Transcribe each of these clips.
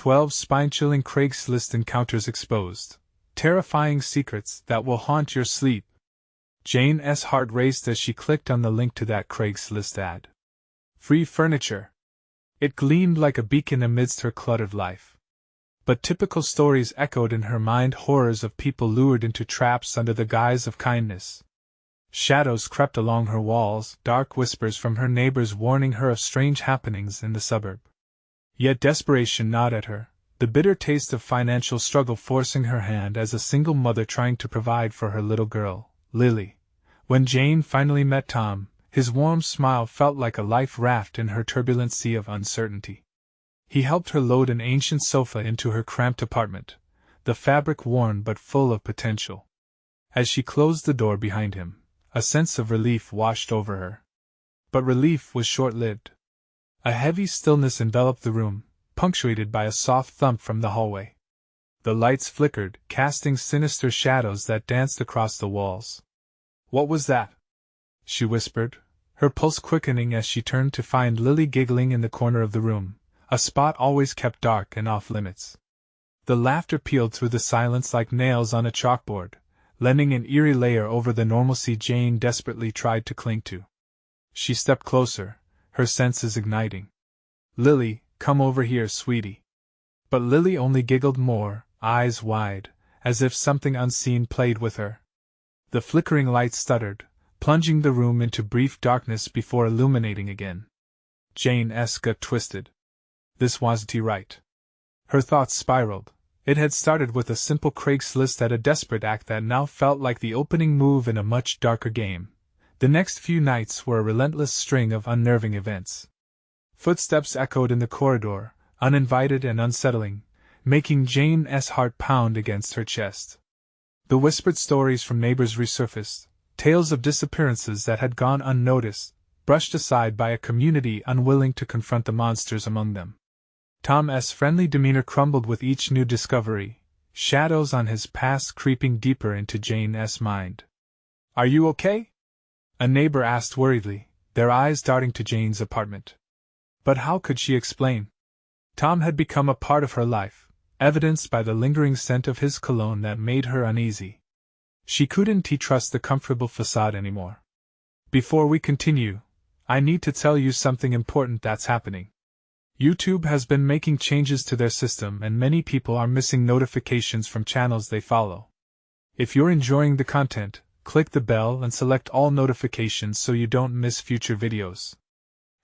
12 spine-chilling Craigslist encounters exposed. Terrifying secrets that will haunt your sleep. Jane's heart raced as she clicked on the link to that Craigslist ad. Free furniture. It gleamed like a beacon amidst her cluttered life. But typical stories echoed in her mind, horrors of people lured into traps under the guise of kindness. Shadows crept along her walls, dark whispers from her neighbors warning her of strange happenings in the suburb. Yet desperation gnawed at her, the bitter taste of financial struggle forcing her hand as a single mother trying to provide for her little girl, Lily. When Jane finally met Tom, his warm smile felt like a life raft in her turbulent sea of uncertainty. He helped her load an ancient sofa into her cramped apartment, the fabric worn but full of potential. As she closed the door behind him, a sense of relief washed over her. But relief was short-lived. A heavy stillness enveloped the room, punctuated by a soft thump from the hallway. The lights flickered, casting sinister shadows that danced across the walls. "What was that?" she whispered, her pulse quickening as she turned to find Lily giggling in the corner of the room, a spot always kept dark and off-limits. The laughter peeled through the silence like nails on a chalkboard, lending an eerie layer over the normalcy Jane desperately tried to cling to. She stepped closer, her senses igniting. "Lily, come over here, sweetie." But Lily only giggled more, eyes wide, as if something unseen played with her. The flickering light stuttered, plunging the room into brief darkness before illuminating again. Jane's gut twisted. This wasn't right. Her thoughts spiraled. It had started with a simple Craigslist at a desperate act that now felt like the opening move in a much darker game. The next few nights were a relentless string of unnerving events. Footsteps echoed in the corridor, uninvited and unsettling, making Jane's heart pound against her chest. The whispered stories from neighbors resurfaced, tales of disappearances that had gone unnoticed, brushed aside by a community unwilling to confront the monsters among them. Tom's friendly demeanor crumbled with each new discovery, shadows on his past creeping deeper into Jane's mind. "Are you okay?" a neighbor asked worriedly, their eyes darting to Jane's apartment. But how could she explain? Tom had become a part of her life, evidenced by the lingering scent of his cologne that made her uneasy. She couldn't trust the comfortable facade anymore. "Before we continue, I need to tell you something important that's happening. YouTube has been making changes to their system and many people are missing notifications from channels they follow. If you're enjoying the content, click the bell and select all notifications so you don't miss future videos.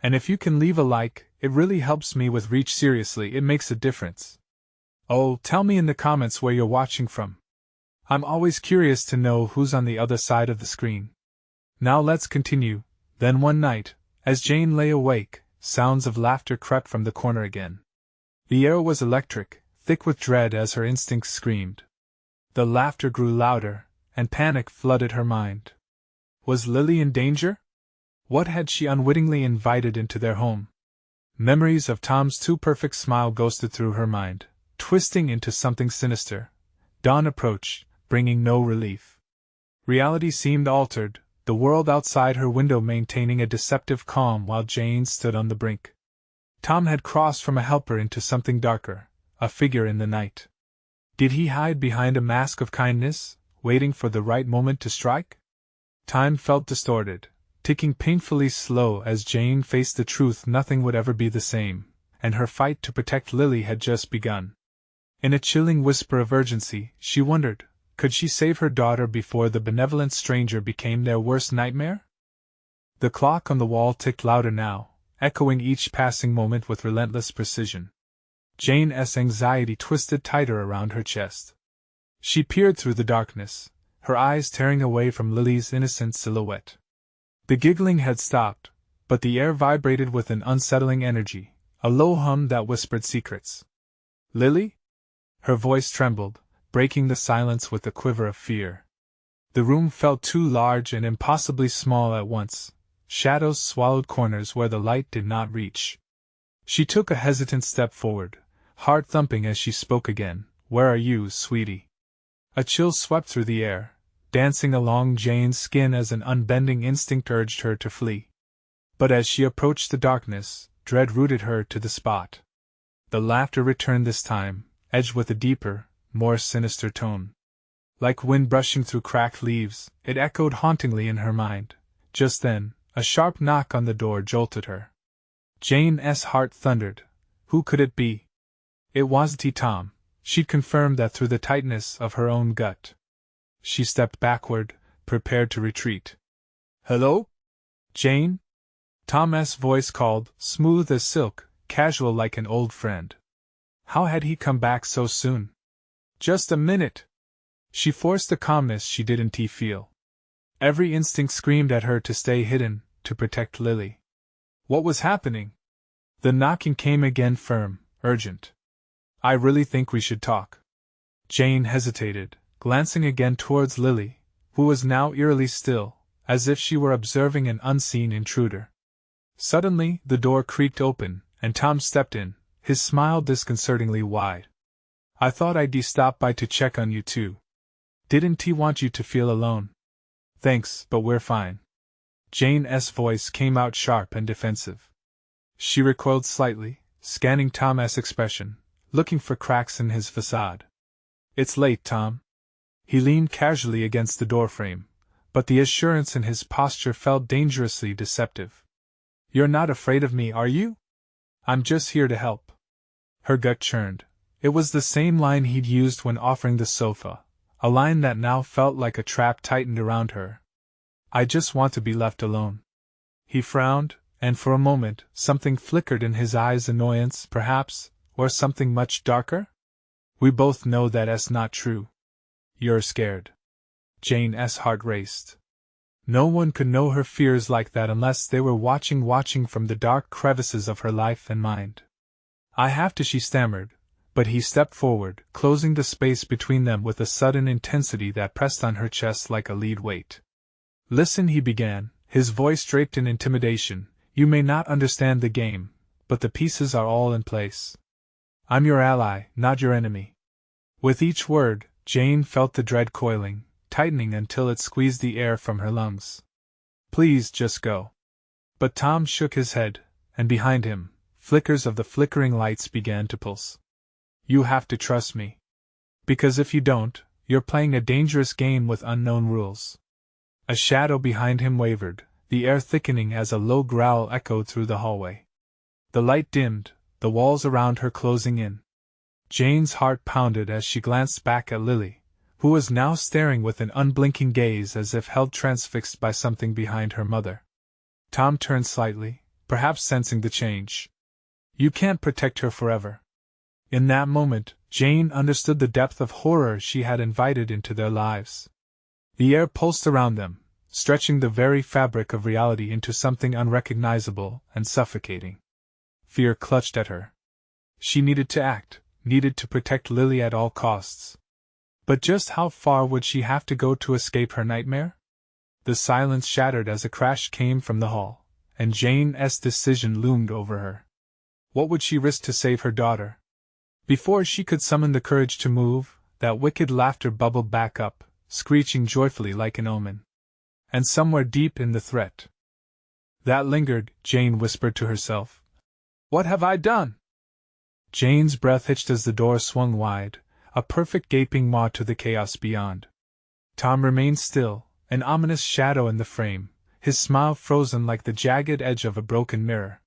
And if you can leave a like, it really helps me with reach. Seriously, it makes a difference. Oh, tell me in the comments where you're watching from. I'm always curious to know who's on the other side of the screen. Now let's continue." Then one night, as Jane lay awake, sounds of laughter crept from the corner again. The air was electric, thick with dread as her instincts screamed. The laughter grew louder, and panic flooded her mind. Was Lily in danger? What had she unwittingly invited into their home? Memories of Tom's too-perfect smile ghosted through her mind, twisting into something sinister. Dawn approached, bringing no relief. Reality seemed altered, the world outside her window maintaining a deceptive calm while Jane stood on the brink. Tom had crossed from a helper into something darker, a figure in the night. Did he hide behind a mask of kindness, waiting for the right moment to strike? Time felt distorted, ticking painfully slow as Jane faced the truth nothing would ever be the same, and her fight to protect Lily had just begun. In a chilling whisper of urgency, she wondered, could she save her daughter before the benevolent stranger became their worst nightmare? The clock on the wall ticked louder now, echoing each passing moment with relentless precision. Jane's anxiety twisted tighter around her chest. She peered through the darkness, her eyes tearing away from Lily's innocent silhouette. The giggling had stopped, but the air vibrated with an unsettling energy, a low hum that whispered secrets. "Lily?" Her voice trembled, breaking the silence with a quiver of fear. The room felt too large and impossibly small at once. Shadows swallowed corners where the light did not reach. She took a hesitant step forward, heart thumping as she spoke again. "Where are you, sweetie?" A chill swept through the air, dancing along Jane's skin as an unbending instinct urged her to flee. But as she approached the darkness, dread rooted her to the spot. The laughter returned this time, edged with a deeper, more sinister tone. Like wind brushing through cracked leaves, it echoed hauntingly in her mind. Just then, a sharp knock on the door jolted her. Jane's heart thundered. Who could it be? It wasn't Tom. She'd confirmed that through the tightness of her own gut. She stepped backward, prepared to retreat. Hello? Jane? Tom's voice called, smooth as silk, casual like an old friend. How had he come back so soon? Just a minute. She forced the calmness she didn't feel. Every instinct screamed at her to stay hidden, to protect Lily. What was happening? The knocking came again, firm, urgent. I really think we should talk. Jane hesitated, glancing again towards Lily, who was now eerily still, as if she were observing an unseen intruder. Suddenly, the door creaked open, and Tom stepped in, his smile disconcertingly wide. I thought I'd stop by to check on you too. Didn't he want you to feel alone? Thanks, but we're fine. Jane's voice came out sharp and defensive. She recoiled slightly, scanning Tom's expression, looking for cracks in his facade. It's late, Tom. He leaned casually against the doorframe, but the assurance in his posture felt dangerously deceptive. You're not afraid of me, are you? I'm just here to help. Her gut churned. It was the same line he'd used when offering the sofa, a line that now felt like a trap tightened around her. I just want to be left alone. He frowned, and for a moment something flickered in his eyes, annoyance, perhaps, or something much darker? We both know that's not true. You're scared. Jane's heart raced. No one could know her fears like that unless they were watching from the dark crevices of her life and mind. I have to, she stammered, but he stepped forward, closing the space between them with a sudden intensity that pressed on her chest like a lead weight. Listen, he began, his voice draped in intimidation. You may not understand the game, but the pieces are all in place. I'm your ally, not your enemy. With each word, Jane felt the dread coiling, tightening until it squeezed the air from her lungs. Please just go. But Tom shook his head, and behind him, flickers of the flickering lights began to pulse. You have to trust me. Because if you don't, you're playing a dangerous game with unknown rules. A shadow behind him wavered, the air thickening as a low growl echoed through the hallway. The light dimmed, the walls around her closing in. Jane's heart pounded as she glanced back at Lily, who was now staring with an unblinking gaze as if held transfixed by something behind her mother. Tom turned slightly, perhaps sensing the change. You can't protect her forever. In that moment, Jane understood the depth of horror she had invited into their lives. The air pulsed around them, stretching the very fabric of reality into something unrecognizable and suffocating. Fear clutched at her. She needed to act, needed to protect Lily at all costs. But just how far would she have to go to escape her nightmare? The silence shattered as a crash came from the hall, and Jane's decision loomed over her. What would she risk to save her daughter? Before she could summon the courage to move, that wicked laughter bubbled back up, screeching joyfully like an omen. And somewhere deep in the threat that lingered, Jane whispered to herself, "What have I done?" Jane's breath hitched as the door swung wide, a perfect gaping maw to the chaos beyond. Tom remained still, an ominous shadow in the frame, his smile frozen like the jagged edge of a broken mirror.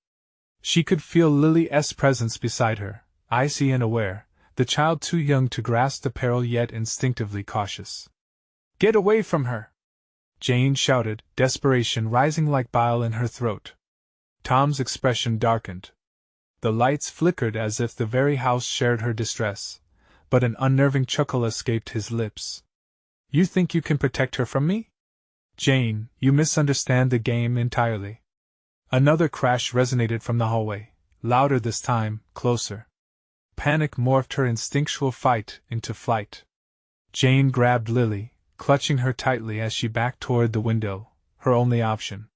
She could feel Lily's presence beside her, icy and aware, the child too young to grasp the peril yet instinctively cautious. "Get away from her!" Jane shouted, desperation rising like bile in her throat. Tom's expression darkened. The lights flickered as if the very house shared her distress, but an unnerving chuckle escaped his lips. "You think you can protect her from me? Jane, you misunderstand the game entirely." Another crash resonated from the hallway, louder this time, closer. Panic morphed her instinctual fight into flight. Jane grabbed Lily, clutching her tightly as she backed toward the window, her only option.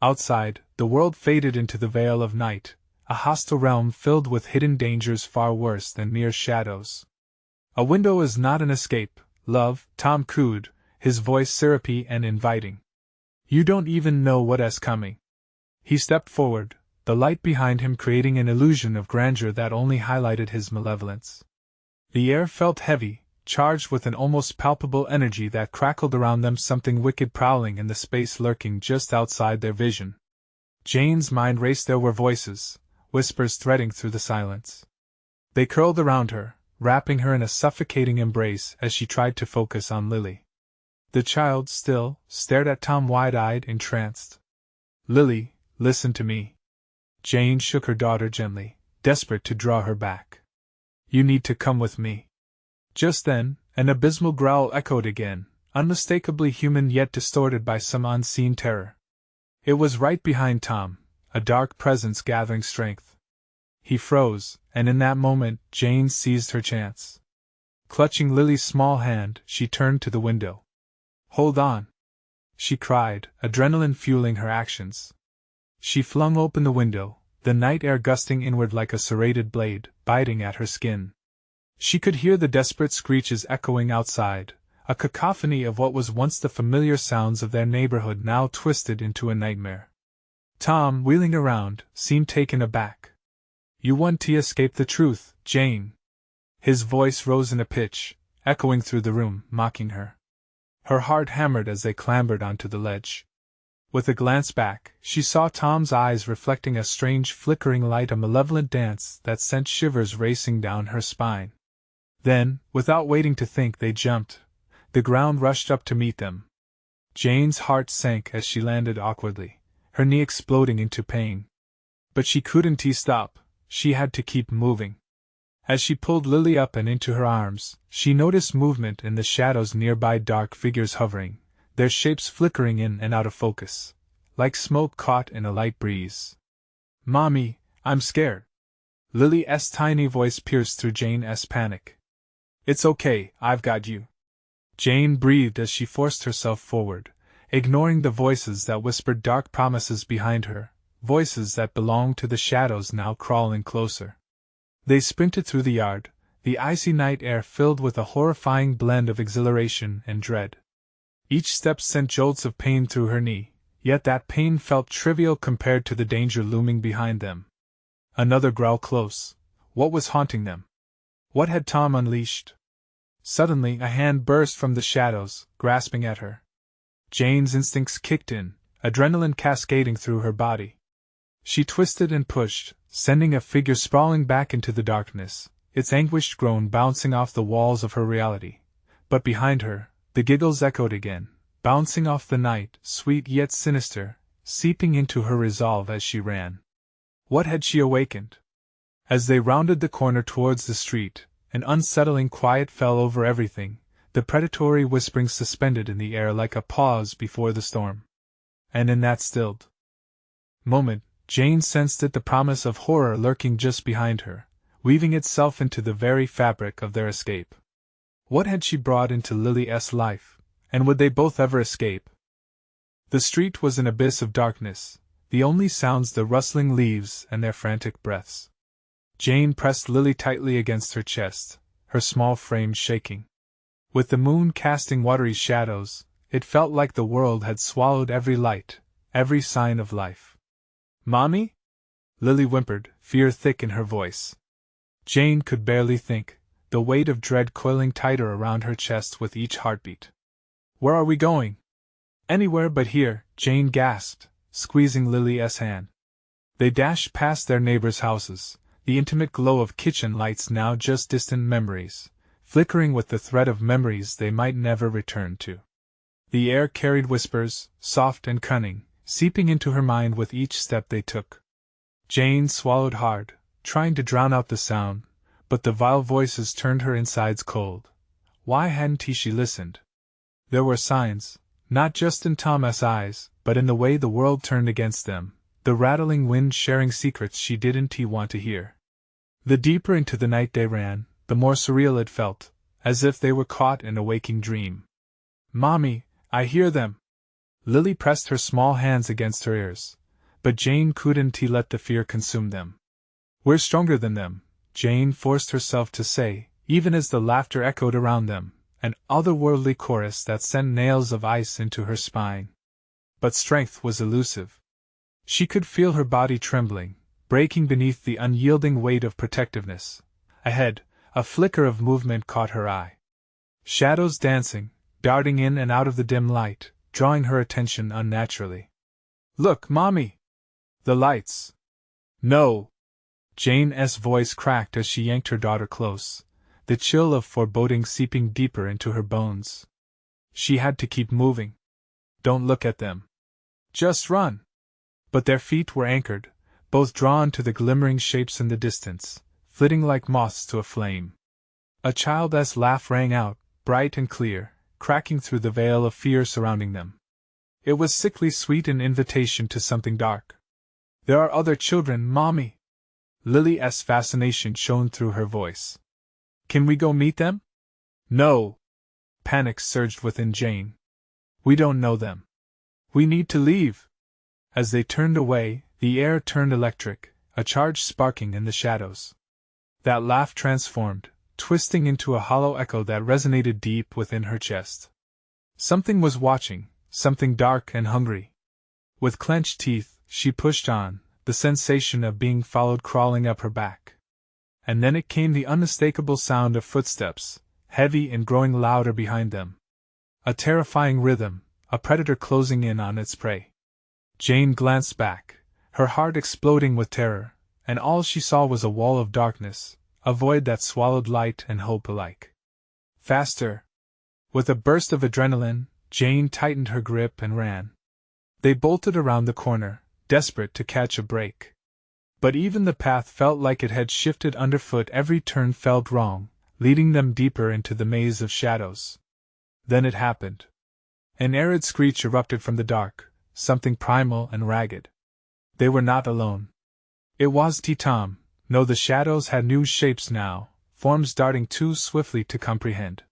Outside, the world faded into the veil of night, a hostile realm filled with hidden dangers far worse than mere shadows. "A window is not an escape, love," Tom cooed, his voice syrupy and inviting. "You don't even know what is coming." He stepped forward, the light behind him creating an illusion of grandeur that only highlighted his malevolence. The air felt heavy, charged with an almost palpable energy that crackled around them, something wicked prowling in the space lurking just outside their vision. Jane's mind raced. There were voices, whispers threading through the silence. They curled around her, wrapping her in a suffocating embrace as she tried to focus on Lily. The child, still, stared at Tom wide-eyed, entranced. "Lily, listen to me." Jane shook her daughter gently, desperate to draw her back. "You need to come with me." Just then, an abysmal growl echoed again, unmistakably human yet distorted by some unseen terror. It was right behind Tom, a dark presence gathering strength. He froze, and in that moment, Jane seized her chance. Clutching Lily's small hand, she turned to the window. "Hold on!" she cried, adrenaline fueling her actions. She flung open the window, the night air gusting inward like a serrated blade, biting at her skin. She could hear the desperate screeches echoing outside, a cacophony of what was once the familiar sounds of their neighborhood now twisted into a nightmare. Tom, wheeling around, seemed taken aback. "You want to escape the truth, Jane." His voice rose in a pitch, echoing through the room, mocking her. Her heart hammered as they clambered onto the ledge. With a glance back, she saw Tom's eyes reflecting a strange flickering light, a malevolent dance that sent shivers racing down her spine. Then, without waiting to think, they jumped. The ground rushed up to meet them. Jane's heart sank as she landed awkwardly, her knee exploding into pain. But she couldn't stop, she had to keep moving. As she pulled Lily up and into her arms, she noticed movement in the shadows nearby, dark figures hovering, their shapes flickering in and out of focus, like smoke caught in a light breeze. "Mommy, I'm scared." Lily's tiny voice pierced through Jane's panic. "It's okay, I've got you." Jane breathed as she forced herself forward, ignoring the voices that whispered dark promises behind her, voices that belonged to the shadows now crawling closer. They sprinted through the yard, the icy night air filled with a horrifying blend of exhilaration and dread. Each step sent jolts of pain through her knee, yet that pain felt trivial compared to the danger looming behind them. Another growl close. What was haunting them? What had Tom unleashed? Suddenly, a hand burst from the shadows, grasping at her. Jane's instincts kicked in, adrenaline cascading through her body. She twisted and pushed, sending a figure sprawling back into the darkness, its anguished groan bouncing off the walls of her reality. But behind her, the giggles echoed again, bouncing off the night, sweet yet sinister, seeping into her resolve as she ran. What had she awakened? As they rounded the corner towards the street, an unsettling quiet fell over everything, the predatory whispering suspended in the air like a pause before the storm. And in that stilled moment, Jane sensed it, the promise of horror lurking just behind her, weaving itself into the very fabric of their escape. What had she brought into Lily's life, and would they both ever escape? The street was an abyss of darkness, the only sounds the rustling leaves and their frantic breaths. Jane pressed Lily tightly against her chest, her small frame shaking. With the moon casting watery shadows, it felt like the world had swallowed every light, every sign of life. "Mommy?" Lily whimpered, fear thick in her voice. Jane could barely think, the weight of dread coiling tighter around her chest with each heartbeat. "Where are we going?" "Anywhere but here," Jane gasped, squeezing Lily's hand. They dashed past their neighbors' houses, the intimate glow of kitchen lights now just distant memories, flickering with the thread of memories they might never return to. The air carried whispers, soft and cunning, seeping into her mind with each step they took. Jane swallowed hard, trying to drown out the sound, but the vile voices turned her insides cold. Why hadn't she listened? There were signs, not just in Tom's eyes, but in the way the world turned against them, the rattling wind sharing secrets she didn't want to hear. The deeper into the night they ran, the more surreal it felt, as if they were caught in a waking dream. "Mommy, I hear them!" Lily pressed her small hands against her ears, but Jane couldn't let the fear consume them. "We're stronger than them," Jane forced herself to say, even as the laughter echoed around them, an otherworldly chorus that sent nails of ice into her spine. But strength was elusive. She could feel her body trembling, breaking beneath the unyielding weight of protectiveness. Ahead, a flicker of movement caught her eye. Shadows dancing, darting in and out of the dim light, drawing her attention unnaturally. "Look, Mommy! The lights!" "No!" Jane's voice cracked as she yanked her daughter close, the chill of foreboding seeping deeper into her bones. She had to keep moving. "Don't look at them. Just run!" But their feet were anchored, both drawn to the glimmering shapes in the distance, flitting like moths to a flame. A child's laugh rang out, bright and clear, cracking through the veil of fear surrounding them. It was sickly sweet, an invitation to something dark. "There are other children, Mommy." Lily's fascination shone through her voice. "Can we go meet them?" "No." Panic surged within Jane. "We don't know them. We need to leave." As they turned away, the air turned electric, a charge sparking in the shadows. That laugh transformed, twisting into a hollow echo that resonated deep within her chest. Something was watching, something dark and hungry. With clenched teeth, she pushed on, the sensation of being followed crawling up her back. And then it came, the unmistakable sound of footsteps, heavy and growing louder behind them. A terrifying rhythm, a predator closing in on its prey. Jane glanced back, her heart exploding with terror, and all she saw was a wall of darkness, a void that swallowed light and hope alike. Faster! With a burst of adrenaline, Jane tightened her grip and ran. They bolted around the corner, desperate to catch a break. But even the path felt like it had shifted underfoot, every turn felt wrong, leading them deeper into the maze of shadows. Then it happened. An arid screech erupted from the dark, something primal and ragged. They were not alone. It was Tom. No, the shadows had new shapes now, forms darting too swiftly to comprehend.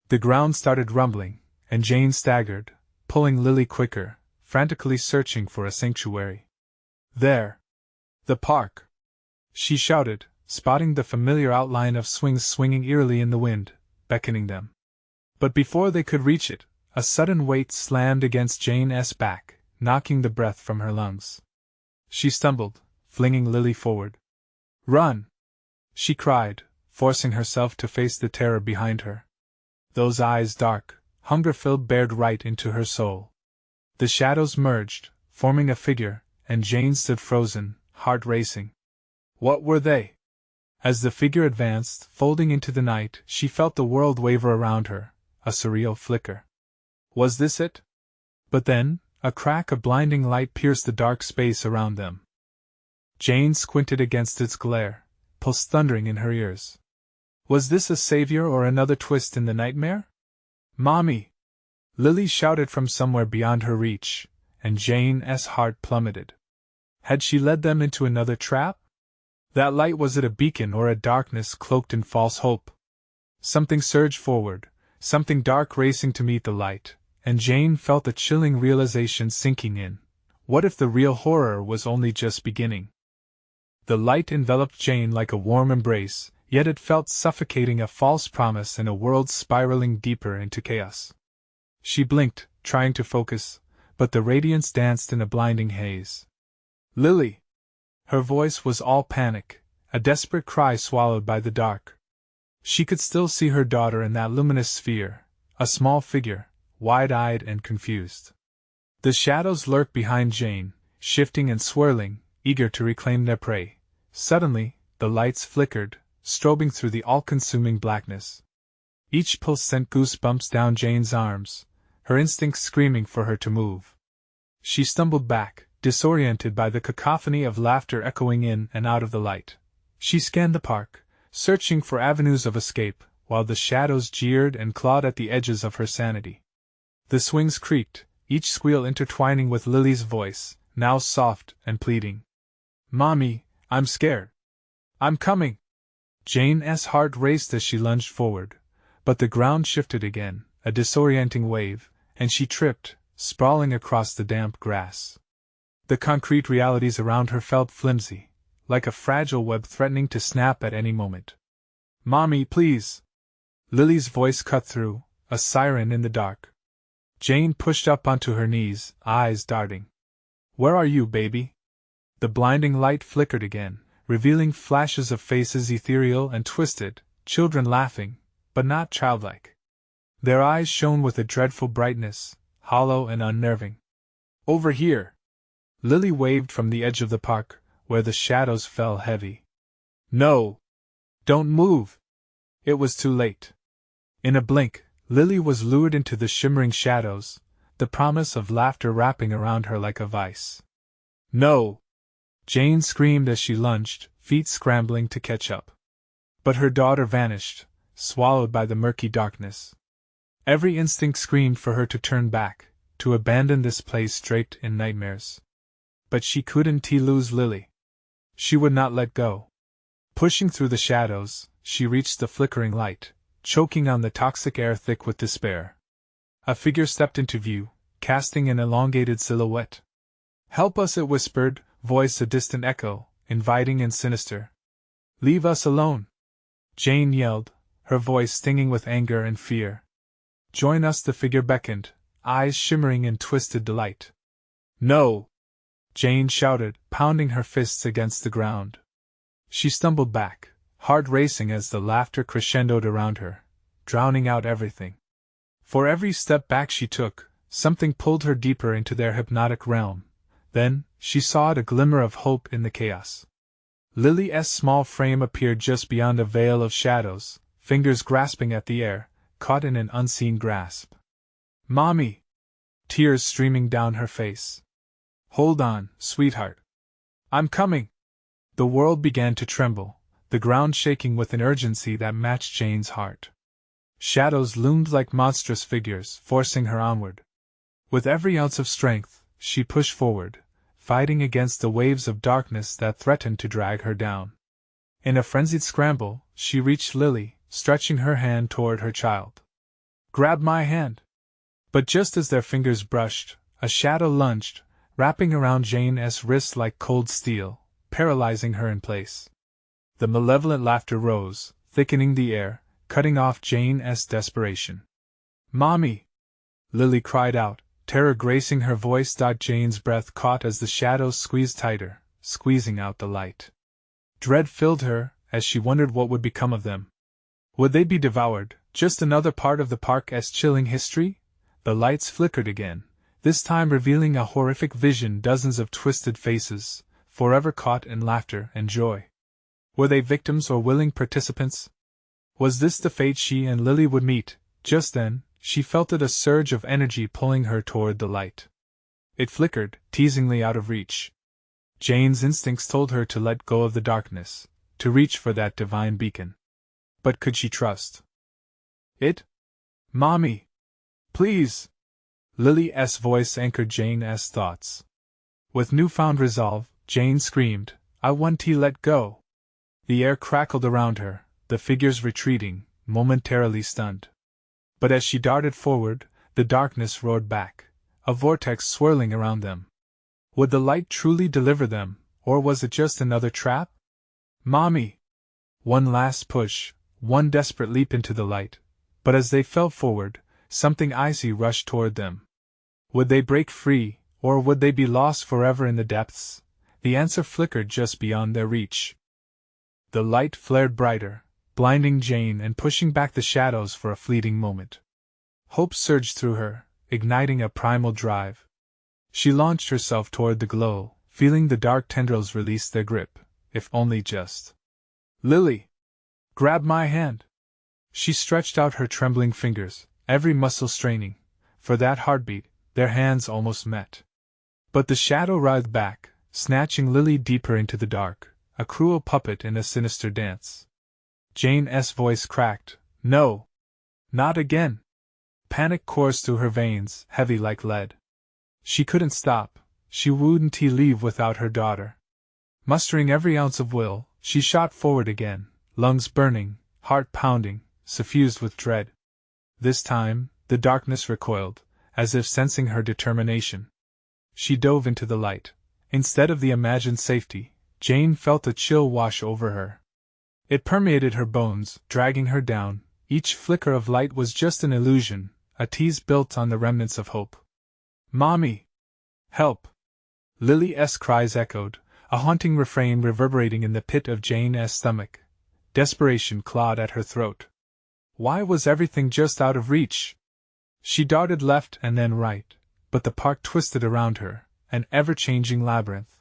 The ground started rumbling, and Jane staggered, pulling Lily quicker, frantically searching for a sanctuary. "There! The park!" she shouted, spotting the familiar outline of swings swinging eerily in the wind, beckoning them. But before they could reach it, a sudden weight slammed against Jane's back, knocking the breath from her lungs. She stumbled, flinging Lily forward. "Run!" she cried, forcing herself to face the terror behind her. Those eyes, dark, hunger-filled, bared right into her soul. The shadows merged, forming a figure, and Jane stood frozen, heart racing. What were they? As the figure advanced, folding into the night, she felt the world waver around her, a surreal flicker. Was this it? But then, a crack of blinding light pierced the dark space around them. Jane squinted against its glare, pulse thundering in her ears. Was this a savior or another twist in the nightmare? "Mommy!" Lily shouted from somewhere beyond her reach, and Jane's heart plummeted. Had she led them into another trap? That light, was it a beacon or a darkness cloaked in false hope? Something surged forward, something dark racing to meet the light, and Jane felt a chilling realization sinking in. What if the real horror was only just beginning? The light enveloped Jane like a warm embrace, yet it felt suffocating, a false promise in a world spiraling deeper into chaos. She blinked, trying to focus, but the radiance danced in a blinding haze. "Lily!" Her voice was all panic, a desperate cry swallowed by the dark. She could still see her daughter in that luminous sphere, a small figure, wide-eyed and confused. The shadows lurked behind Jane, shifting and swirling, eager to reclaim their prey. Suddenly, the lights flickered, strobing through the all-consuming blackness. Each pulse sent goosebumps down Jane's arms, her instincts screaming for her to move. She stumbled back, disoriented by the cacophony of laughter echoing in and out of the light. She scanned the park, searching for avenues of escape, while the shadows jeered and clawed at the edges of her sanity. The swings creaked, each squeal intertwining with Lily's voice, now soft and pleading. "Mommy, I'm scared. I'm coming." Jane's heart raced as she lunged forward, but the ground shifted again, a disorienting wave, and she tripped, sprawling across the damp grass. The concrete realities around her felt flimsy, like a fragile web threatening to snap at any moment. "Mommy, please!" Lily's voice cut through, a siren in the dark. Jane pushed up onto her knees, eyes darting. "Where are you, baby?" The blinding light flickered again, revealing flashes of faces ethereal and twisted, children laughing, but not childlike. Their eyes shone with a dreadful brightness, hollow and unnerving. "Over here!" Lily waved from the edge of the park, where the shadows fell heavy. "No! Don't move!" It was too late. In a blink, Lily was lured into the shimmering shadows, the promise of laughter wrapping around her like a vice. "No!" Jane screamed as she lunged, feet scrambling to catch up. But her daughter vanished, swallowed by the murky darkness. Every instinct screamed for her to turn back, to abandon this place draped in nightmares. But she couldn't lose Lily. She would not let go. Pushing through the shadows, she reached the flickering light, choking on the toxic air thick with despair. A figure stepped into view, casting an elongated silhouette. "Help us," it whispered, voice a distant echo, inviting and sinister. "Leave us alone!" Jane yelled, her voice stinging with anger and fear. "Join us," the figure beckoned, eyes shimmering in twisted delight. "No!" Jane shouted, pounding her fists against the ground. She stumbled back, heart racing as the laughter crescendoed around her, drowning out everything. For every step back she took, something pulled her deeper into their hypnotic realm. Then, she saw a glimmer of hope in the chaos. Lily's small frame appeared just beyond a veil of shadows, fingers grasping at the air, caught in an unseen grasp. "Mommy!" Tears streaming down her face. "Hold on, sweetheart. I'm coming!" The world began to tremble, the ground shaking with an urgency that matched Jane's heart. Shadows loomed like monstrous figures, forcing her onward. With every ounce of strength, she pushed forward, fighting against the waves of darkness that threatened to drag her down. In a frenzied scramble, she reached Lily, stretching her hand toward her child. "Grab my hand!" But just as their fingers brushed, a shadow lunged, wrapping around Jane's wrists like cold steel, paralyzing her in place. The malevolent laughter rose, thickening the air, cutting off Jane's desperation. "Mommy!" Lily cried out, terror gracing her voice. Jane's breath caught as the shadows squeezed tighter, squeezing out the light. Dread filled her, as she wondered what would become of them. Would they be devoured, just another part of the park's chilling history? The lights flickered again, this time revealing a horrific vision: dozens of twisted faces, forever caught in laughter and joy. Were they victims or willing participants? Was this the fate she and Lily would meet? Just then, she felt a surge of energy pulling her toward the light. It flickered, teasingly out of reach. Jane's instincts told her to let go of the darkness, to reach for that divine beacon. But could she trust it? "Mommy! Please!" Lily's voice anchored Jane's thoughts. With newfound resolve, Jane screamed, "I want to let go!" The air crackled around her, the figures retreating, momentarily stunned. But as she darted forward, the darkness roared back, a vortex swirling around them. Would the light truly deliver them, or was it just another trap? "Mommy!" One last push, one desperate leap into the light, but as they fell forward, something icy rushed toward them. Would they break free, or would they be lost forever in the depths? The answer flickered just beyond their reach. The light flared brighter, blinding Jane and pushing back the shadows for a fleeting moment. Hope surged through her, igniting a primal drive. She launched herself toward the glow, feeling the dark tendrils release their grip, if only just. "Lily! Grab my hand!" She stretched out her trembling fingers, every muscle straining. For that heartbeat, their hands almost met. But the shadow writhed back, snatching Lily deeper into the dark, a cruel puppet in a sinister dance. Jane's voice cracked, "No! Not again!" Panic coursed through her veins, heavy like lead. She couldn't stop, she wouldn't leave without her daughter. Mustering every ounce of will, she shot forward again, lungs burning, heart pounding, suffused with dread. This time, the darkness recoiled, as if sensing her determination. She dove into the light. Instead of the imagined safety, Jane felt a chill wash over her. It permeated her bones, dragging her down. Each flicker of light was just an illusion, a tease built on the remnants of hope. "Mommy! Help!" Lily's cries echoed, a haunting refrain reverberating in the pit of Jane's stomach. Desperation clawed at her throat. Why was everything just out of reach? She darted left and then right, but the park twisted around her, an ever-changing labyrinth.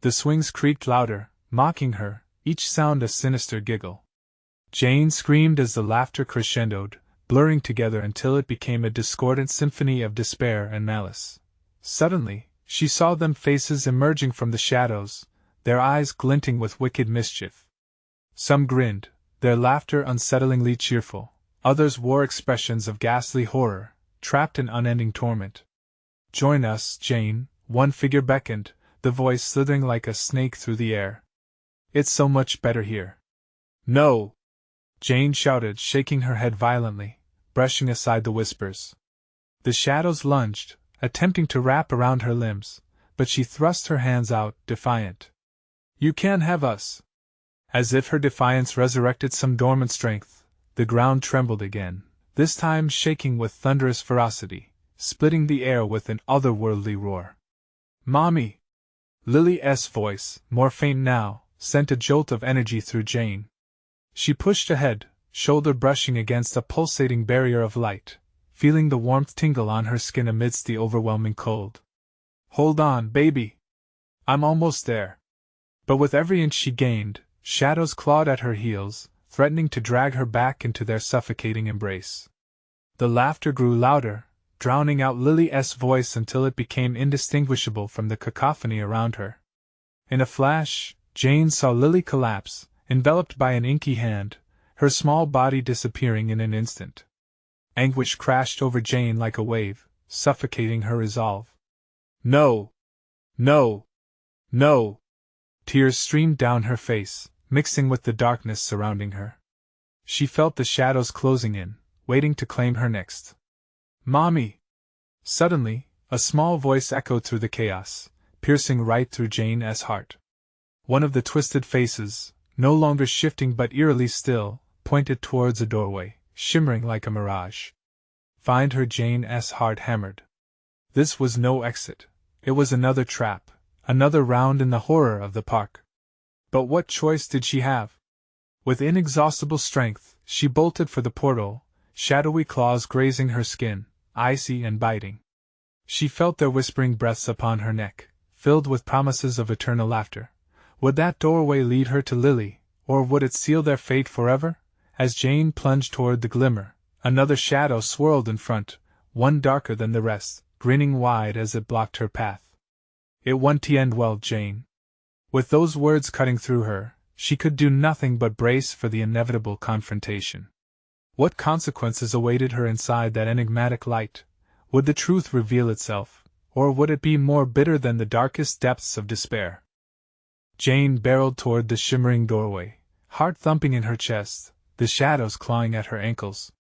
The swings creaked louder, mocking her, each sound a sinister giggle. Jane screamed as the laughter crescendoed, blurring together until it became a discordant symphony of despair and malice. Suddenly, she saw them faces emerging from the shadows, their eyes glinting with wicked mischief. Some grinned, their laughter unsettlingly cheerful, others wore expressions of ghastly horror, trapped in unending torment. "Join us, Jane," one figure beckoned, the voice slithering like a snake through the air. "It's so much better here." "No!" Jane shouted, shaking her head violently, brushing aside the whispers. The shadows lunged, attempting to wrap around her limbs, but she thrust her hands out, defiant. "You can't have us!" As if her defiance resurrected some dormant strength, the ground trembled again, this time shaking with thunderous ferocity, splitting the air with an otherworldly roar. "Mommy!" Lily's voice, more faint now, sent a jolt of energy through Jane. She pushed ahead, shoulder brushing against a pulsating barrier of light, feeling the warmth tingle on her skin amidst the overwhelming cold. "Hold on, baby! I'm almost there!" But with every inch she gained, shadows clawed at her heels, threatening to drag her back into their suffocating embrace. The laughter grew louder, drowning out Lily's voice until it became indistinguishable from the cacophony around her. In a flash, Jane saw Lily collapse, enveloped by an inky hand, her small body disappearing in an instant. Anguish crashed over Jane like a wave, suffocating her resolve. "No! No! No!" Tears streamed down her face, mixing with the darkness surrounding her. She felt the shadows closing in, waiting to claim her next. "Mommy!" Suddenly, a small voice echoed through the chaos, piercing right through Jane's heart. One of the twisted faces, no longer shifting but eerily still, pointed towards a doorway, shimmering like a mirage. "Find her," Jane's heart hammered. This was no exit. It was another trap, another round in the horror of the park. But what choice did she have? With inexhaustible strength, she bolted for the portal, shadowy claws grazing her skin, icy and biting. She felt their whispering breaths upon her neck, filled with promises of eternal laughter. Would that doorway lead her to Lily, or would it seal their fate forever? As Jane plunged toward the glimmer, another shadow swirled in front, one darker than the rest, grinning wide as it blocked her path. "It won't end well, Jane." With those words cutting through her, she could do nothing but brace for the inevitable confrontation. What consequences awaited her inside that enigmatic light? Would the truth reveal itself, or would it be more bitter than the darkest depths of despair? Jane barreled toward the shimmering doorway, heart thumping in her chest, the shadows clawing at her ankles.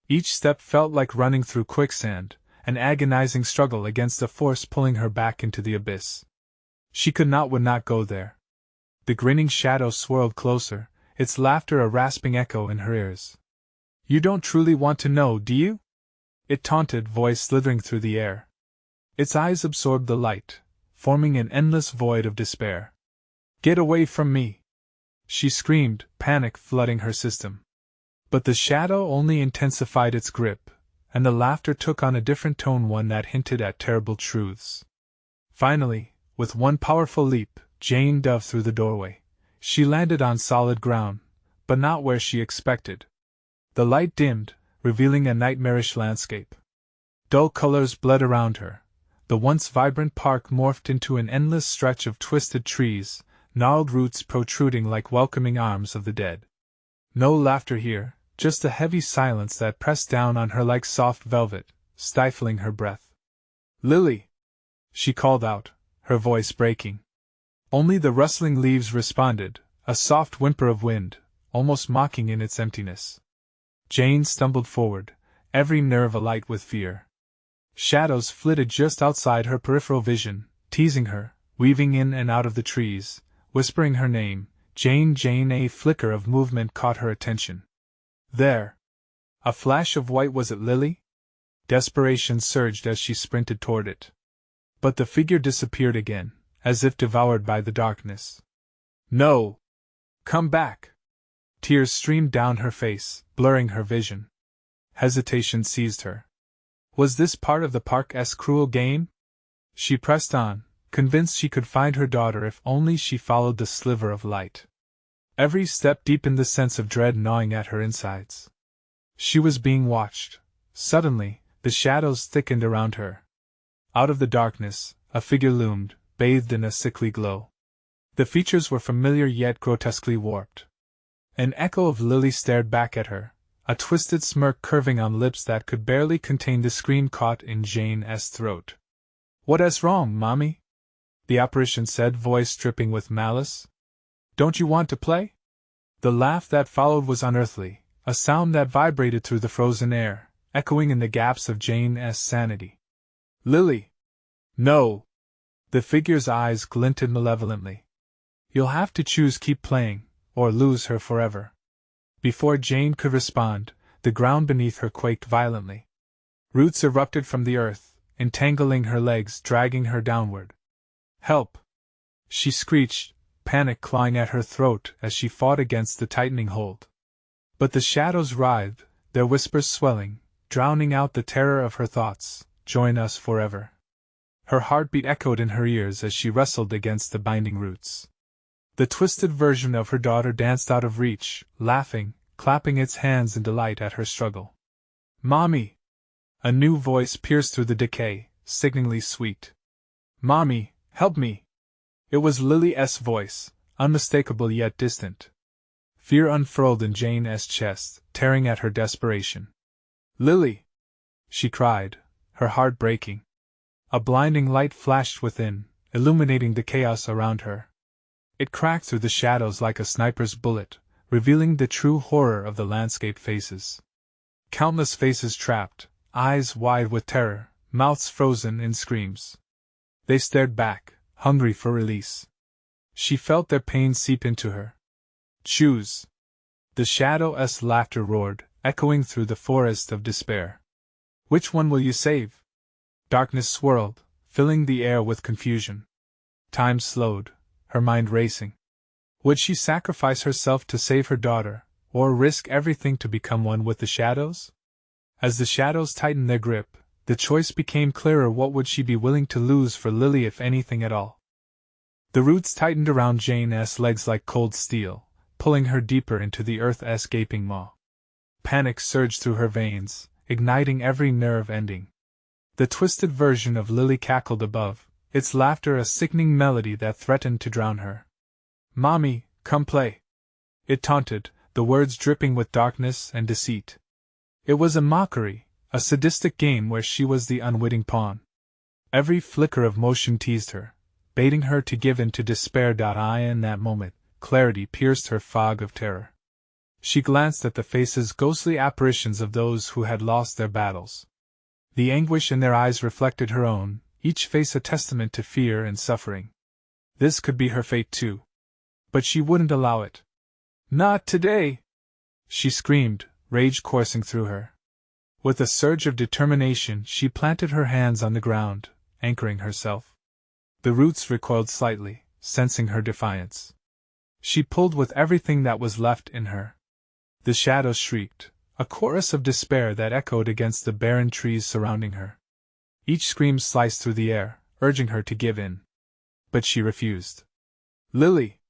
Each step felt like running through quicksand, an agonizing struggle against a force pulling her back into the abyss. She would not go there. The grinning shadow swirled closer, its laughter a rasping echo in her ears. "You don't truly want to know, do you?" It taunted, voice slithering through the air. Its eyes absorbed the light, forming an endless void of despair. "Get away from me!" she screamed, panic flooding her system. But the shadow only intensified its grip, and the laughter took on a different tone, one that hinted at terrible truths. Finally, with one powerful leap, Jane dove through the doorway. She landed on solid ground, but not where she expected. The light dimmed, revealing a nightmarish landscape. Dull colors bled around her. The once vibrant park morphed into an endless stretch of twisted trees, gnarled roots protruding like welcoming arms of the dead. No laughter here, just a heavy silence that pressed down on her like soft velvet, stifling her breath. "Lily!" she called out, her voice breaking. Only the rustling leaves responded, a soft whimper of wind, almost mocking in its emptiness. Jane stumbled forward, every nerve alight with fear. Shadows flitted just outside her peripheral vision, teasing her, weaving in and out of the trees, whispering her name. Jane. A flicker of movement caught her attention. There! A flash of white. Was it Lily? Desperation surged as she sprinted toward it. But the figure disappeared again, as if devoured by the darkness. No! Come back! Tears streamed down her face, blurring her vision. Hesitation seized her. Was this part of the park's cruel game? She pressed on, convinced she could find her daughter if only she followed the sliver of light. Every step deepened the sense of dread gnawing at her insides. She was being watched. Suddenly, the shadows thickened around her. Out of the darkness, a figure loomed, bathed in a sickly glow. The features were familiar yet grotesquely warped. An echo of Lily stared back at her, a twisted smirk curving on lips that could barely contain the scream caught in Jane's throat. "What's wrong, Mommy?" the apparition said, voice dripping with malice. "Don't you want to play?" The laugh that followed was unearthly, a sound that vibrated through the frozen air, echoing in the gaps of Jane's sanity. "Lily!" "No!" The figure's eyes glinted malevolently. "You'll have to choose keep playing, or lose her forever." Before Jane could respond, the ground beneath her quaked violently. Roots erupted from the earth, entangling her legs, dragging her downward. "Help!" she screeched, panic clawing at her throat as she fought against the tightening hold. But the shadows writhed, their whispers swelling, drowning out the terror of her thoughts. "Join us forever." Her heartbeat echoed in her ears as she wrestled against the binding roots. The twisted version of her daughter danced out of reach, laughing, clapping its hands in delight at her struggle. "Mommy!" A new voice pierced through the decay, sickeningly sweet. "Mommy, help me!" It was Lily's voice, unmistakable yet distant. Fear unfurled in Jane's chest, tearing at her desperation. "Lily!" she cried, her heart breaking. A blinding light flashed within, illuminating the chaos around her. It cracked through the shadows like a sniper's bullet, revealing the true horror of the landscape faces. Countless faces trapped, eyes wide with terror, mouths frozen in screams. They stared back, hungry for release. She felt their pain seep into her. "Choose!" The shadow's laughter roared, echoing through the forest of despair. "Which one will you save?" Darkness swirled, filling the air with confusion. Time slowed, her mind racing. Would she sacrifice herself to save her daughter, or risk everything to become one with the shadows? As the shadows tightened their grip, the choice became clearer. What would she be willing to lose for Lily, if anything at all? The roots tightened around Jane's legs like cold steel, pulling her deeper into the earth's gaping maw. Panic surged through her veins, igniting every nerve ending. The twisted version of Lily cackled above, its laughter a sickening melody that threatened to drown her. "Mommy, come play!" it taunted, the words dripping with darkness and deceit. It was a mockery, a sadistic game where she was the unwitting pawn. Every flicker of motion teased her, baiting her to give in to despair. In that moment, clarity pierced her fog of terror. She glanced at the faces, ghostly apparitions of those who had lost their battles. The anguish in their eyes reflected her own, each face a testament to fear and suffering. This could be her fate too. But she wouldn't allow it. "Not today!" she screamed, rage coursing through her. With a surge of determination, she planted her hands on the ground, anchoring herself. The roots recoiled slightly, sensing her defiance. She pulled with everything that was left in her. The shadows shrieked, a chorus of despair that echoed against the barren trees surrounding her. Each scream sliced through the air, urging her to give in. But she refused. "Lily!"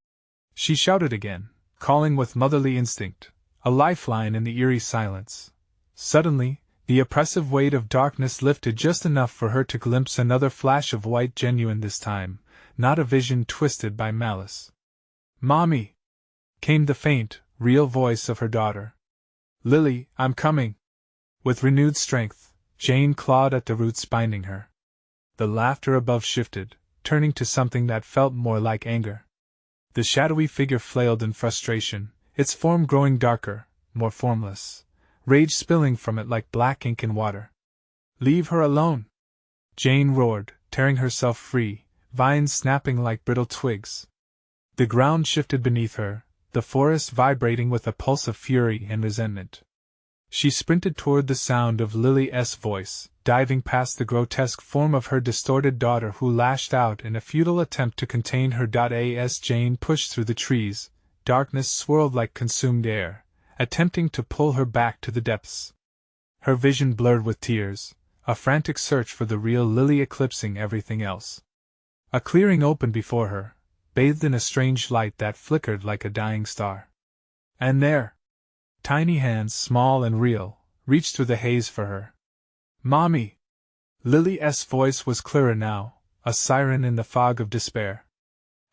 she shouted again, calling with motherly instinct, a lifeline in the eerie silence. Suddenly, the oppressive weight of darkness lifted just enough for her to glimpse another flash of white, genuine this time, not a vision twisted by malice. "Mommy!" came the faint, real voice of her daughter. "Lily, I'm coming!" With renewed strength, Jane clawed at the roots binding her. The laughter above shifted, turning to something that felt more like anger. The shadowy figure flailed in frustration, its form growing darker, more formless, rage spilling from it like black ink in water. "Leave her alone!" Jane roared, tearing herself free, vines snapping like brittle twigs. The ground shifted beneath her, the forest vibrating with a pulse of fury and resentment. She sprinted toward the sound of Lily's voice, diving past the grotesque form of her distorted daughter who lashed out in a futile attempt to contain her. As Jane pushed through the trees, darkness swirled like consumed air, attempting to pull her back to the depths. Her vision blurred with tears, a frantic search for the real Lily eclipsing everything else. A clearing opened before her, bathed in a strange light that flickered like a dying star. And there, tiny hands, small and real, reached through the haze for her. "Mommy!" Lily's voice was clearer now, a siren in the fog of despair.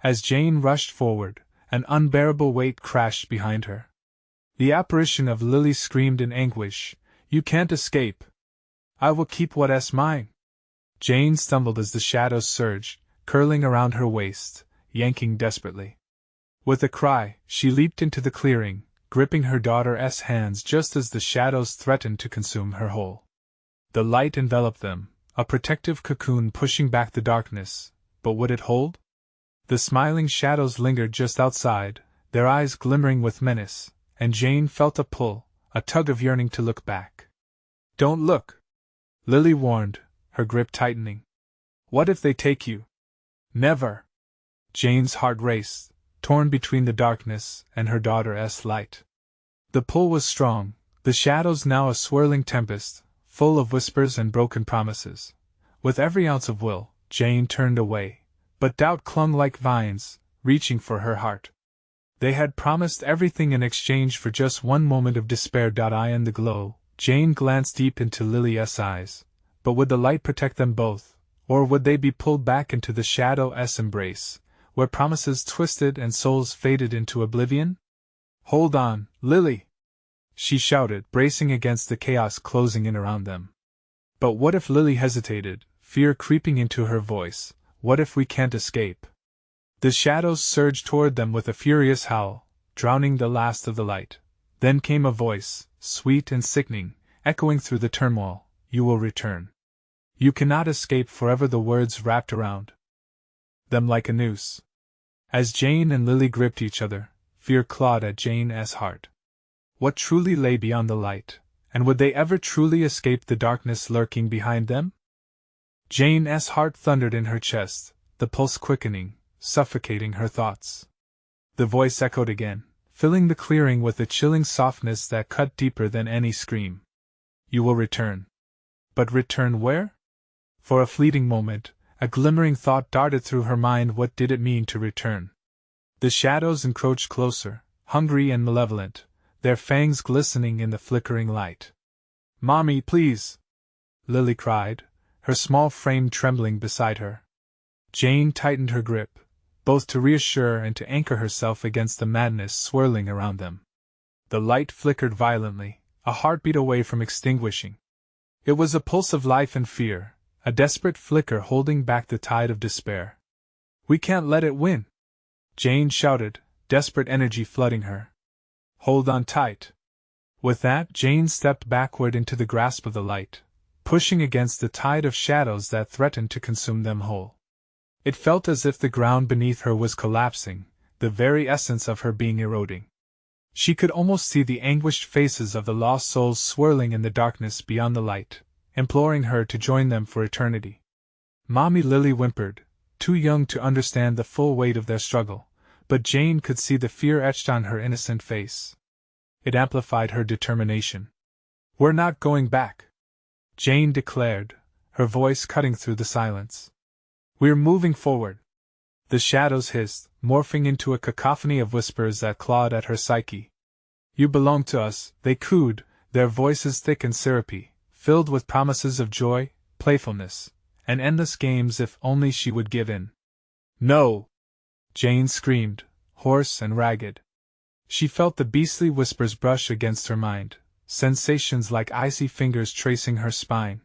As Jane rushed forward, an unbearable weight crashed behind her. The apparition of Lily screamed in anguish, "You can't escape! I will keep what's mine!" Jane stumbled as the shadows surged, curling around her waist, yanking desperately. With a cry, she leaped into the clearing, gripping her daughter's hands just as the shadows threatened to consume her whole. The light enveloped them, a protective cocoon pushing back the darkness, but would it hold? The smiling shadows lingered just outside, their eyes glimmering with menace, and Jane felt a pull, a tug of yearning to look back. "Don't look!" Lily warned, her grip tightening. "What if they take you?" "Never!" Jane's heart raced, torn between the darkness and her daughter's light. The pull was strong, the shadows now a swirling tempest, full of whispers and broken promises. With every ounce of will, Jane turned away, but doubt clung like vines, reaching for her heart. They had promised everything in exchange for just one moment of despair. In the glow, Jane glanced deep into Lily's eyes, but would the light protect them both, or would they be pulled back into the shadow's embrace, where promises twisted and souls faded into oblivion? "Hold on, Lily!" she shouted, bracing against the chaos closing in around them. But what if Lily hesitated, fear creeping into her voice? What if we can't escape? The shadows surged toward them with a furious howl, drowning the last of the light. Then came a voice, sweet and sickening, echoing through the turmoil, "You will return. You cannot escape forever." The words wrapped around them like a noose. As Jane and Lily gripped each other, fear clawed at Jane's heart. What truly lay beyond the light, and would they ever truly escape the darkness lurking behind them? Jane's heart thundered in her chest, the pulse quickening, suffocating her thoughts. The voice echoed again, filling the clearing with a chilling softness that cut deeper than any scream. "You will return." But return where? For a fleeting moment, a glimmering thought darted through her mind. What did it mean to return? The shadows encroached closer, hungry and malevolent, their fangs glistening in the flickering light. "Mommy, please!" Lily cried, her small frame trembling beside her. Jane tightened her grip, both to reassure and to anchor herself against the madness swirling around them. The light flickered violently, a heartbeat away from extinguishing. It was a pulse of life and fear, a desperate flicker holding back the tide of despair. "We can't let it win!" Jane shouted, desperate energy flooding her. "Hold on tight." With that, Jane stepped backward into the grasp of the light, pushing against the tide of shadows that threatened to consume them whole. It felt as if the ground beneath her was collapsing, the very essence of her being eroding. She could almost see the anguished faces of the lost souls swirling in the darkness beyond the light, imploring her to join them for eternity. "Mommy," Lily whimpered, too young to understand the full weight of their struggle, but Jane could see the fear etched on her innocent face. It amplified her determination. "We're not going back," Jane declared, her voice cutting through the silence. "We're moving forward." The shadows hissed, morphing into a cacophony of whispers that clawed at her psyche. "You belong to us," they cooed, their voices thick and syrupy, filled with promises of joy, playfulness, and endless games if only she would give in. "No!" Jane screamed, hoarse and ragged. She felt the beastly whispers brush against her mind, sensations like icy fingers tracing her spine.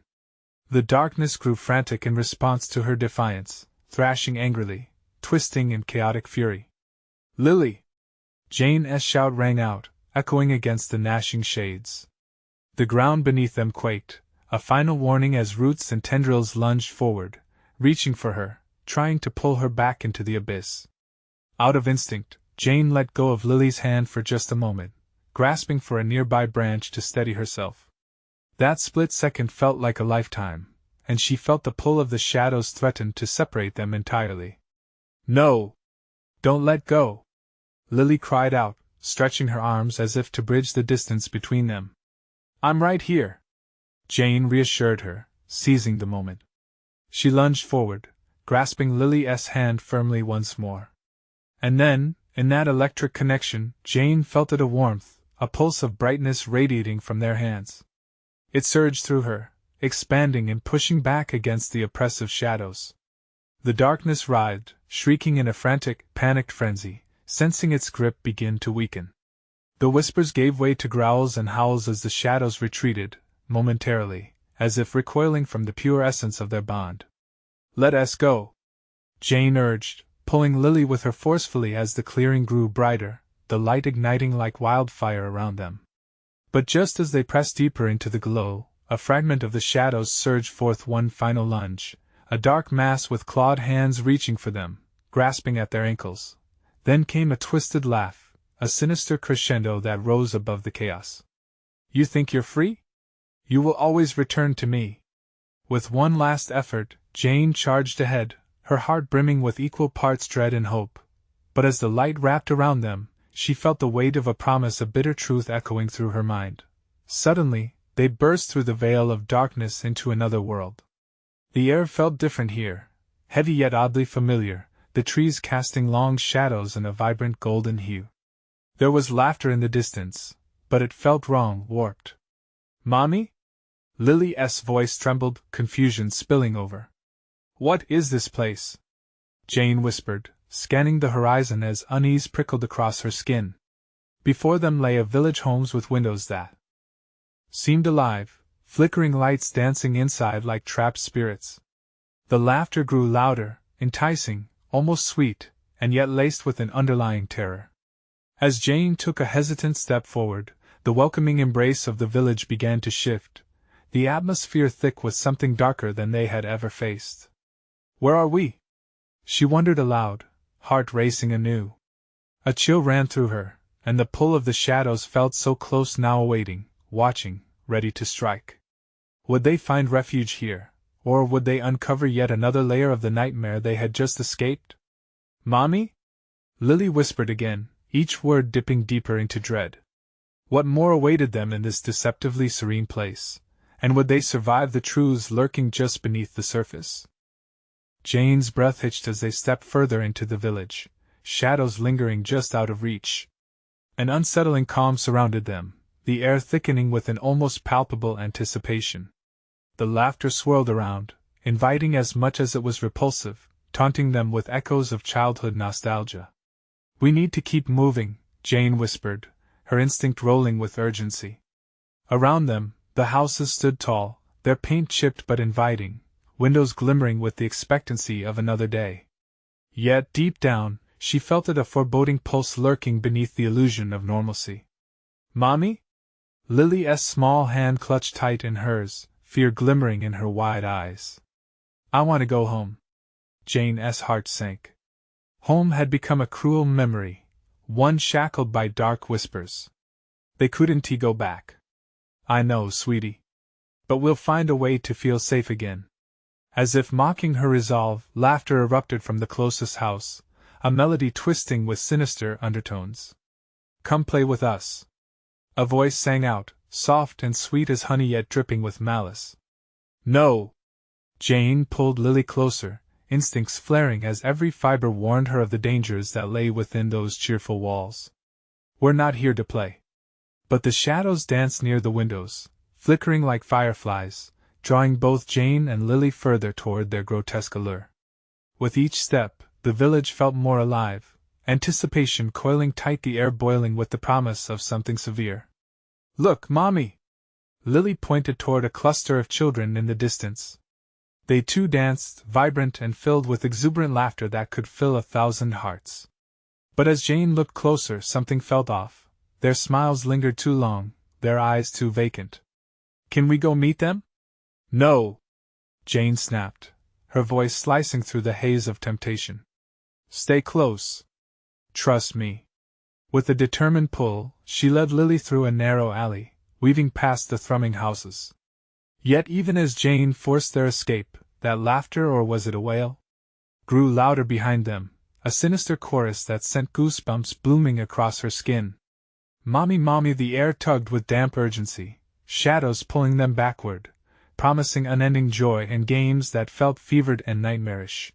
The darkness grew frantic in response to her defiance, thrashing angrily, twisting in chaotic fury. "Lily!" Jane's shout rang out, echoing against the gnashing shades. The ground beneath them quaked, a final warning as roots and tendrils lunged forward, reaching for her, trying to pull her back into the abyss. Out of instinct, Jane let go of Lily's hand for just a moment, grasping for a nearby branch to steady herself. That split second felt like a lifetime, and she felt the pull of the shadows threaten to separate them entirely. No! Don't let go! Lily cried out, stretching her arms as if to bridge the distance between them. I'm right here! Jane reassured her, seizing the moment. She lunged forward, grasping Lily's hand firmly once more. And then, in that electric connection, Jane felt it, a warmth, a pulse of brightness radiating from their hands. It surged through her, expanding and pushing back against the oppressive shadows. The darkness writhed, shrieking in a frantic, panicked frenzy, sensing its grip begin to weaken. The whispers gave way to growls and howls as the shadows retreated, momentarily, as if recoiling from the pure essence of their bond. Let us go, Jane urged, pulling Lily with her forcefully as the clearing grew brighter, the light igniting like wildfire around them. But just as they pressed deeper into the glow, a fragment of the shadows surged forth one final lunge, a dark mass with clawed hands reaching for them, grasping at their ankles. Then came a twisted laugh, a sinister crescendo that rose above the chaos. You think you're free? You will always return to me. With one last effort, Jane charged ahead, her heart brimming with equal parts dread and hope. But as the light wrapped around them, she felt the weight of a promise, a bitter truth echoing through her mind. Suddenly, they burst through the veil of darkness into another world. The air felt different here, heavy yet oddly familiar, the trees casting long shadows in a vibrant golden hue. There was laughter in the distance, but it felt wrong, warped. Mommy? Lily's voice trembled, confusion spilling over. What is this place? Jane whispered, scanning the horizon as unease prickled across her skin. Before them lay a village, homes with windows that seemed alive, flickering lights dancing inside like trapped spirits. The laughter grew louder, enticing, almost sweet, and yet laced with an underlying terror. As Jane took a hesitant step forward, the welcoming embrace of the village began to shift, the atmosphere thick with something darker than they had ever faced. Where are we? She wondered aloud, heart racing anew. A chill ran through her, and the pull of the shadows felt so close now, awaiting, watching, ready to strike. Would they find refuge here, or would they uncover yet another layer of the nightmare they had just escaped? Mommy? Lily whispered again, each word dipping deeper into dread. What more awaited them in this deceptively serene place, and would they survive the truths lurking just beneath the surface? Jane's breath hitched as they stepped further into the village, shadows lingering just out of reach. An unsettling calm surrounded them, the air thickening with an almost palpable anticipation. The laughter swirled around, inviting as much as it was repulsive, taunting them with echoes of childhood nostalgia. We need to keep moving, Jane whispered, her instinct rolling with urgency. Around them, the houses stood tall, their paint chipped but inviting, windows glimmering with the expectancy of another day. Yet, deep down, she felt it, a foreboding pulse lurking beneath the illusion of normalcy. Mommy? Lily's small hand clutched tight in hers, fear glimmering in her wide eyes. I want to go home. Jane's heart sank. Home had become a cruel memory, one shackled by dark whispers. They couldn't go back. I know, sweetie. But we'll find a way to feel safe again. As if mocking her resolve, laughter erupted from the closest house, a melody twisting with sinister undertones. Come play with us. A voice sang out, soft and sweet as honey yet dripping with malice. No! Jane pulled Lily closer, instincts flaring as every fiber warned her of the dangers that lay within those cheerful walls. We're not here to play. But the shadows danced near the windows, flickering like fireflies, drawing both Jane and Lily further toward their grotesque allure. With each step, the village felt more alive, anticipation coiling tight, the air boiling with the promise of something severe. Look, Mommy! Lily pointed toward a cluster of children in the distance. They too danced, vibrant and filled with exuberant laughter that could fill 1,000 hearts. But as Jane looked closer, something felt off. Their smiles lingered too long, their eyes too vacant. Can we go meet them? No! Jane snapped, her voice slicing through the haze of temptation. Stay close. Trust me. With a determined pull, she led Lily through a narrow alley, weaving past the thrumming houses. Yet even as Jane forced their escape, that laughter, or was it a wail, grew louder behind them, a sinister chorus that sent goosebumps blooming across her skin. "Mommy, mommy," the air tugged with damp urgency, shadows pulling them backward, promising unending joy and games that felt fevered and nightmarish.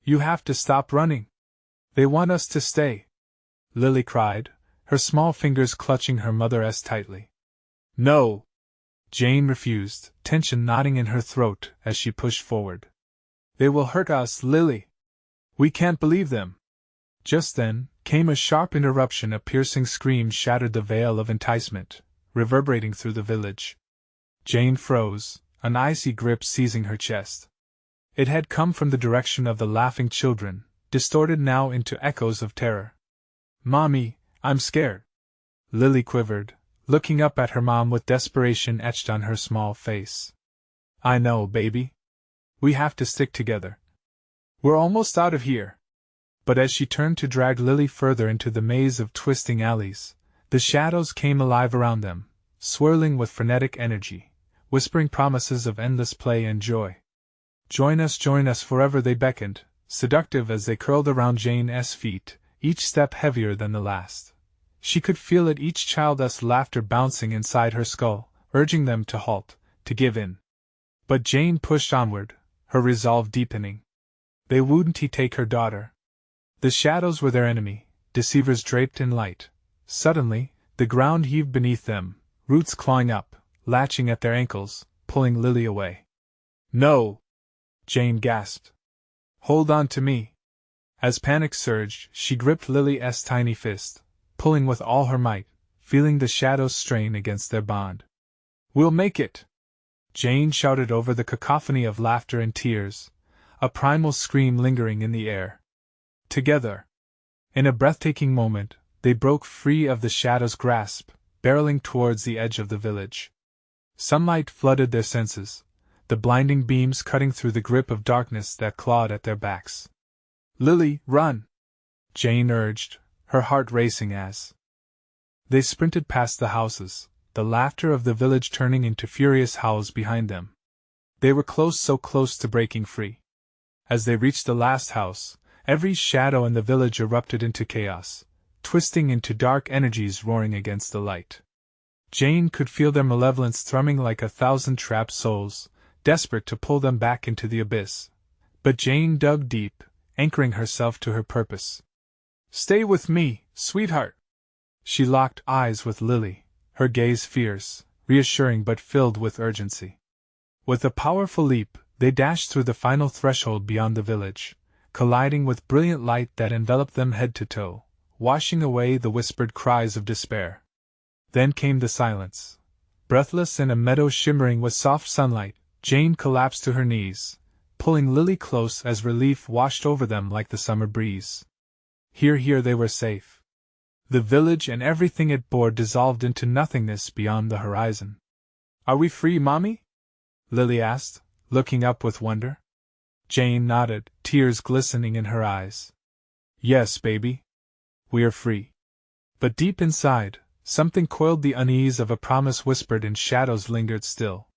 "You have to stop running. They want us to stay," Lily cried, her small fingers clutching her mother tightly. "No!" Jane refused, tension knotting in her throat as she pushed forward. "They will hurt us, Lily. We can't believe them." Just then, came a sharp interruption. A piercing scream shattered the veil of enticement, reverberating through the village. Jane froze, an icy grip seizing her chest. It had come from the direction of the laughing children, distorted now into echoes of terror. "Mommy, I'm scared," Lily quivered, looking up at her mom with desperation etched on her small face. "I know, baby. We have to stick together. We're almost out of here." But as she turned to drag Lily further into the maze of twisting alleys, the shadows came alive around them, swirling with frenetic energy, whispering promises of endless play and joy. Join us forever," they beckoned, seductive as they curled around Jane's feet, each step heavier than the last. She could feel it, each child's laughter bouncing inside her skull, urging them to halt, to give in. But Jane pushed onward, her resolve deepening. They wouldn't take her daughter. The shadows were their enemy, deceivers draped in light. Suddenly, the ground heaved beneath them, roots clawing up, latching at their ankles, pulling Lily away. "No!" Jane gasped. "Hold on to me." As panic surged, she gripped Lily's tiny fist, pulling with all her might, feeling the shadows strain against their bond. "We'll make it!" Jane shouted over the cacophony of laughter and tears, a primal scream lingering in the air. Together, in a breathtaking moment, they broke free of the shadow's grasp, barreling towards the edge of the village. Sunlight flooded their senses, the blinding beams cutting through the grip of darkness that clawed at their backs. "Lily, run!" Jane urged, her heart racing as they sprinted past the houses, the laughter of the village turning into furious howls behind them. They were close, so close to breaking free. As they reached the last house, every shadow in the village erupted into chaos, twisting into dark energies roaring against the light. Jane could feel their malevolence thrumming like 1,000 trapped souls, desperate to pull them back into the abyss. But Jane dug deep, anchoring herself to her purpose. "Stay with me, sweetheart." She locked eyes with Lily, her gaze fierce, reassuring but filled with urgency. With a powerful leap, they dashed through the final threshold beyond the village, colliding with brilliant light that enveloped them head to toe, washing away the whispered cries of despair. Then came the silence. Breathless in a meadow shimmering with soft sunlight, Jane collapsed to her knees, pulling Lily close as relief washed over them like the summer breeze. Here they were safe. The village and everything it bore dissolved into nothingness beyond the horizon. "Are we free, Mommy?" Lily asked, looking up with wonder. Jane nodded, tears glistening in her eyes. "Yes, baby. We are free." But deep inside, something coiled. The unease of a promise whispered and shadows lingered still.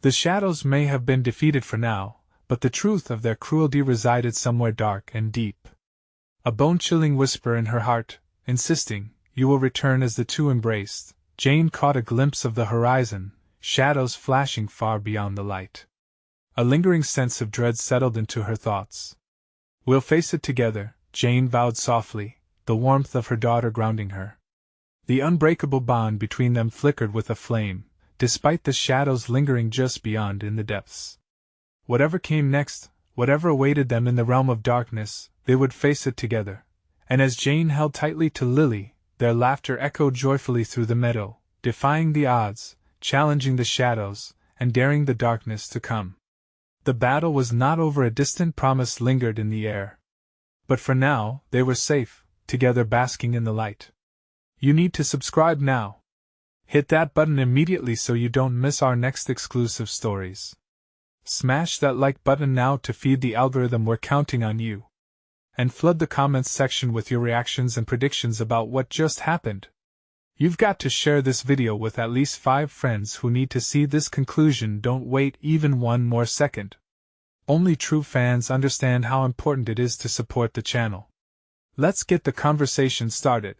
The shadows may have been defeated for now, but the truth of their cruelty resided somewhere dark and deep. A bone-chilling whisper in her heart, insisting, "You will return." As the two embraced, Jane caught a glimpse of the horizon, shadows flashing far beyond the light. A lingering sense of dread settled into her thoughts. "We'll face it together," Jane vowed softly, the warmth of her daughter grounding her. The unbreakable bond between them flickered with a flame, despite the shadows lingering just beyond in the depths. Whatever came next, whatever awaited them in the realm of darkness, they would face it together. And as Jane held tightly to Lily, their laughter echoed joyfully through the meadow, defying the odds, challenging the shadows, and daring the darkness to come. The battle was not over. A distant promise lingered in the air. But for now, they were safe, together basking in the light. You need to subscribe now. Hit that button immediately so you don't miss our next exclusive stories. Smash that like button now to feed the algorithm. We're counting on you. And flood the comments section with your reactions and predictions about what just happened. You've got to share this video with at least 5 friends who need to see this conclusion. Don't wait even one more second. Only true fans understand how important it is to support the channel. Let's get the conversation started.